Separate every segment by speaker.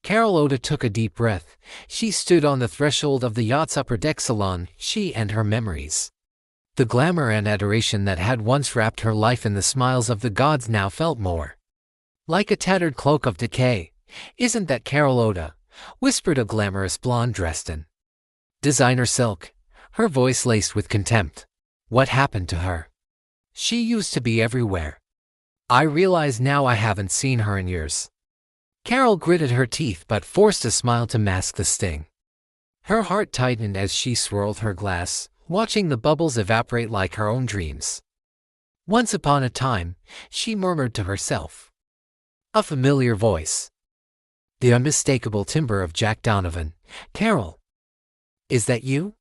Speaker 1: Carol Oda took a deep breath. She stood on the threshold of the yacht's upper deck salon, she and her memories. The glamour and adoration that had once wrapped her life in the smiles of the gods now felt more like a tattered cloak of decay. "Isn't that Carol Oda?" whispered a glamorous blonde dressed in designer silk, her voice laced with contempt. "What happened to her? She used to be everywhere. I realize now I haven't seen her in years." Carol gritted her teeth but forced a smile to mask the sting. Her heart tightened as she swirled her glass, watching the bubbles evaporate like her own dreams. "Once upon a time," she murmured to herself. A familiar voice. The unmistakable timbre of Jack Donovan. "Carol, is that you?"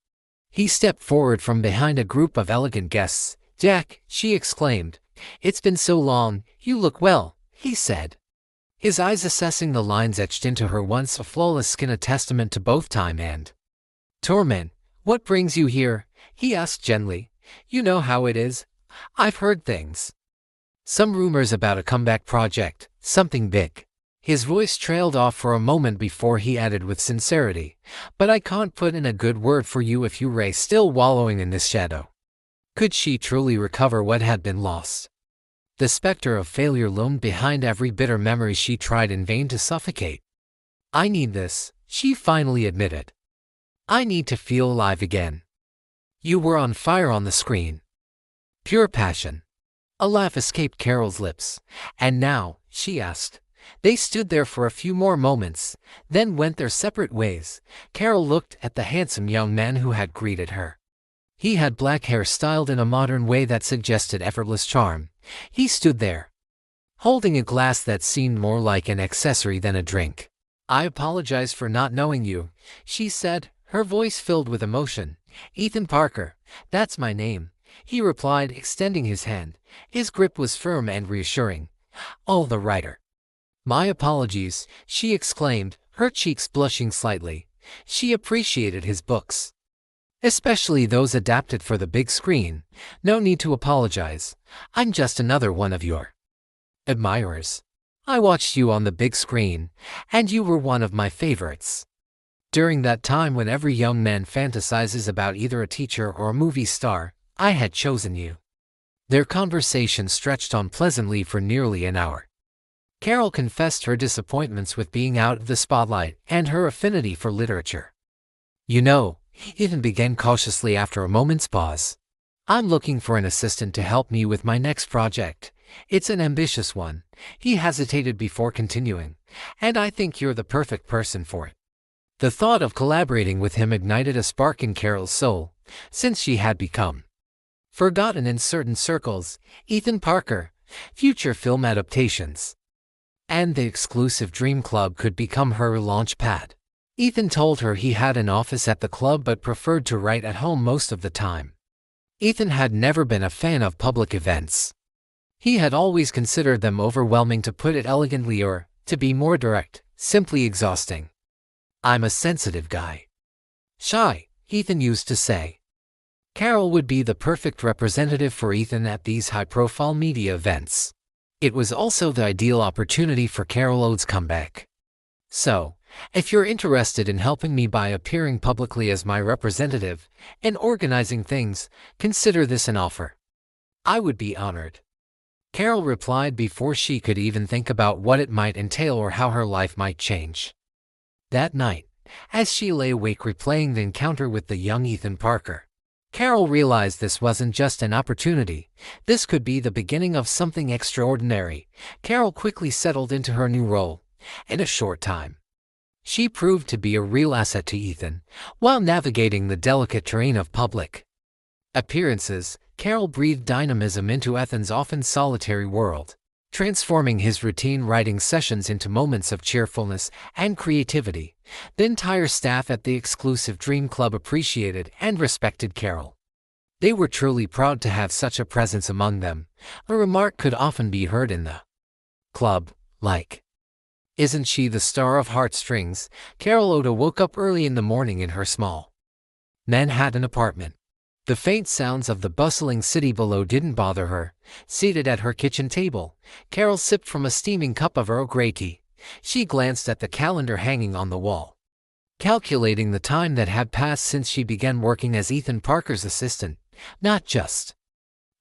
Speaker 1: He stepped forward from behind a group of elegant guests. "Jack," she exclaimed, "it's been so long, you look well," he said, his eyes assessing the lines etched into her once flawless skin, a testament to both time and torment. "What brings you here?" he asked gently. "You know how it is. I've heard things. Some rumors about a comeback project, something big." His voice trailed off for a moment before he added with sincerity, "But I can't put in a good word for you if you lay still wallowing in this shadow." Could she truly recover what had been lost? The specter of failure loomed behind every bitter memory she tried in vain to suffocate. "I need this," she finally admitted. "I need to feel alive again." "You were on fire on the screen. Pure passion." A laugh escaped Carol's lips. "And now?" she asked. They stood there for a few more moments, then went their separate ways. Carol looked at the handsome young man who had greeted her. He had black hair styled in a modern way that suggested effortless charm. He stood there, holding a glass that seemed more like an accessory than a drink. "I apologize for not knowing you," she said, her voice filled with emotion. "Ethan Parker, that's my name," he replied, extending his hand. His grip was firm and reassuring. "Oh, the writer." "My apologies," she exclaimed, her cheeks blushing slightly. She appreciated his books, especially those adapted for the big screen. "No need to apologize. I'm just another one of your admirers. I watched you on the big screen, and you were one of my favorites. During that time when every young man fantasizes about either a teacher or a movie star, I had chosen you." Their conversation stretched on pleasantly for nearly an hour. Carol confessed her disappointments with being out of the spotlight and her affinity for literature. "You know," Ethan began cautiously after a moment's pause, "I'm looking for an assistant to help me with my next project. It's an ambitious one." He hesitated before continuing, "And I think you're the perfect person for it." The thought of collaborating with him ignited a spark in Carol's soul. Since she had become forgotten in certain circles, Ethan Parker, future film adaptations, and the exclusive Dream Club could become her launch pad. Ethan told her he had an office at the club but preferred to write at home most of the time. Ethan had never been a fan of public events. He had always considered them overwhelming, to put it elegantly, or, to be more direct, simply exhausting. "I'm a sensitive guy. Shy," Ethan used to say. Carol would be the perfect representative for Ethan at these high-profile media events. It was also the ideal opportunity for Carol Oda's comeback. "So, if you're interested in helping me by appearing publicly as my representative and organizing things, consider this an offer." "I would be honored," Carol replied before she could even think about what it might entail or how her life might change. That night, as she lay awake replaying the encounter with the young Ethan Parker, Carol realized this wasn't just an opportunity. This could be the beginning of something extraordinary. Carol quickly settled into her new role. In a short time, she proved to be a real asset to Ethan. While navigating the delicate terrain of public appearances, Carol breathed dynamism into Ethan's often solitary world, transforming his routine writing sessions into moments of cheerfulness and creativity. The entire staff at the exclusive Dream Club appreciated and respected Carol. They were truly proud to have such a presence among them. A remark could often be heard in the club, like, "Isn't she the star of Heartstrings?" Carol Oda woke up early in the morning in her small Manhattan apartment. The faint sounds of the bustling city below didn't bother her. Seated at her kitchen table, Carol sipped from a steaming cup of Earl Grey tea. She glanced at the calendar hanging on the wall, calculating the time that had passed since she began working as Ethan Parker's assistant. Not just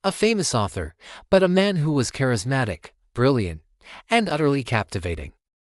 Speaker 1: a famous author, but a man who was charismatic, brilliant, and utterly captivating.